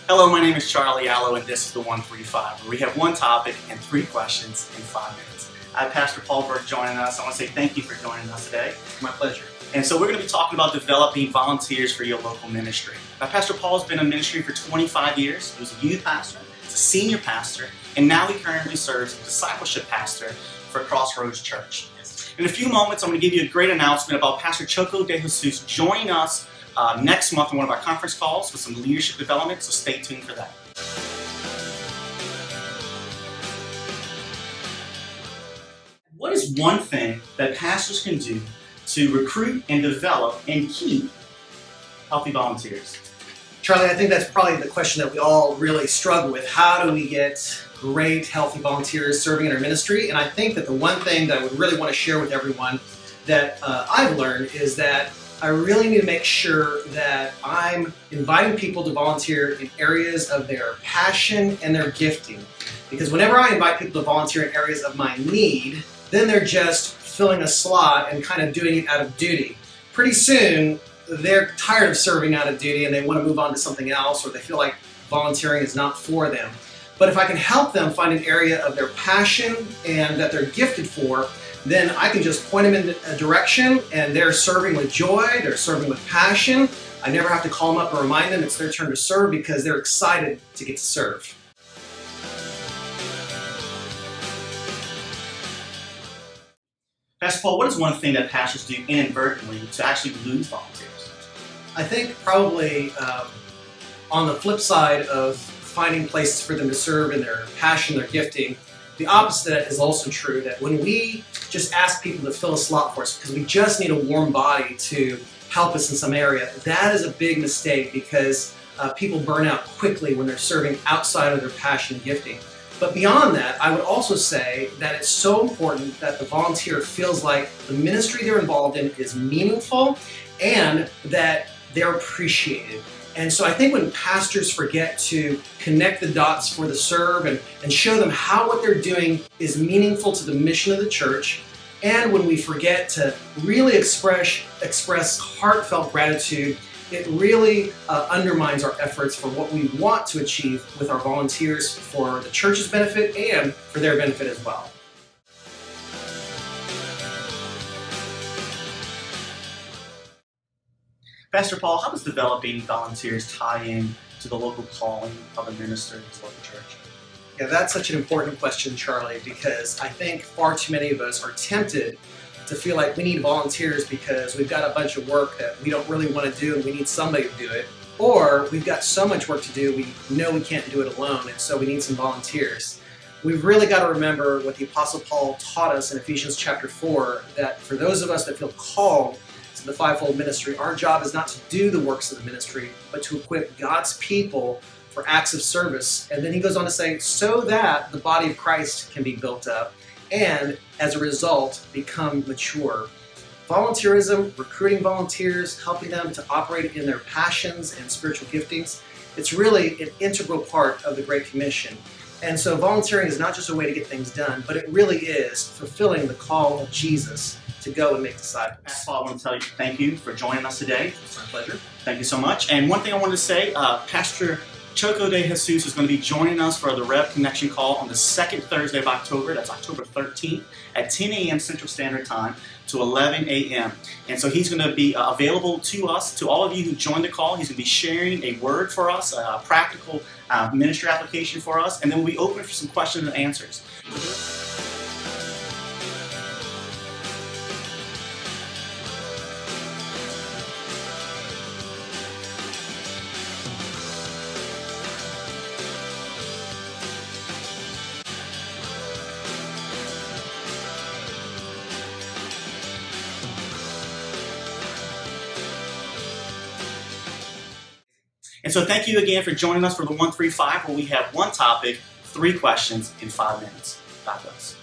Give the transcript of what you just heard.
Hello, my name is Charlie Allo, and this is the 135, where we have one topic and 3 questions in 5 minutes. I have Pastor Paul Burke joining us. I want to say thank you for joining us today. My pleasure. And so we're going to be talking about developing volunteers for your local ministry. Now, Pastor Paul has been in ministry for 25 years. He was a youth pastor, he's a senior pastor, and now he currently serves as a discipleship pastor for CROSSROADS Church. In a few moments, I'm going to give you a great announcement about Pastor Choco de Jesus joining us next month on one of our conference calls with some leadership development, so stay tuned for that. What is one thing that pastors can do to recruit and develop and keep healthy volunteers? Charlie, I think that's probably the question that we all really struggle with. How do we get great, healthy volunteers serving in our ministry? And I think that the one thing that I would really want to share with everyone that I've learned is that I really need to make sure that I'm inviting people to volunteer in areas of their passion and their gifting. Because whenever I invite people to volunteer in areas of my need, then they're just filling a slot and kind of doing it out of duty. Pretty soon, they're tired of serving out of duty and they want to move on to something else, or they feel like volunteering is not for them. But if I can help them find an area of their passion and that they're gifted for, then I can just point them in a direction and they're serving with joy, they're serving with passion. I never have to call them up and remind them it's their turn to serve because they're excited to get to serve. Pastor Paul, what is one thing that pastors do inadvertently to actually lose volunteers? I think probably on the flip side of finding places for them to serve in their passion, their gifting, the opposite is also true, that when we just ask people to fill a slot for us because we just need a warm body to help us in some area, that is a big mistake because people burn out quickly when they're serving outside of their passion and gifting. But beyond that, I would also say that it's so important that the volunteer feels like the ministry they're involved in is meaningful and that they're appreciated. And so I think when pastors forget to connect the dots for the serve and show them how what they're doing is meaningful to the mission of the church, and when we forget to really express heartfelt gratitude, it really undermines our efforts for what we want to achieve with our volunteers for the church's benefit and for their benefit as well. Pastor Paul, how does developing volunteers tie in to the local calling of a minister in his local church? Yeah, that's such an important question, Charlie, because I think far too many of us are tempted to feel like we need volunteers because we've got a bunch of work that we don't really want to do and we need somebody to do it. Or we've got so much work to do, we know we can't do it alone, and so we need some volunteers. We've really got to remember what the Apostle Paul taught us in Ephesians chapter 4, that for those of us that feel called to the fivefold ministry, our job is not to do the works of the ministry, but to equip God's people for acts of service. And then he goes on to say, so that the body of Christ can be built up and as a result become mature. Volunteerism, recruiting volunteers, helping them to operate in their passions and spiritual giftings, it's really an integral part of the Great Commission. And so volunteering is not just a way to get things done, but it really is fulfilling the call of Jesus to go and make disciples. Pastor Paul, I want to tell you thank you for joining us today. It's my pleasure. Thank you so much. And one thing I wanted to say, Pastor Choco de Jesus is going to be joining us for the Rev Connection call on the second Thursday of October. That's October 13th at 10 a.m. Central Standard Time to 11 a.m. And so he's going to be available to us, to all of you who joined the call. He's going to be sharing a word for us, a practical ministry application for us, and then we'll be open for some questions and answers. And so thank you again for joining us for the 135, where we have one topic, 3 questions in 5 minutes. God bless.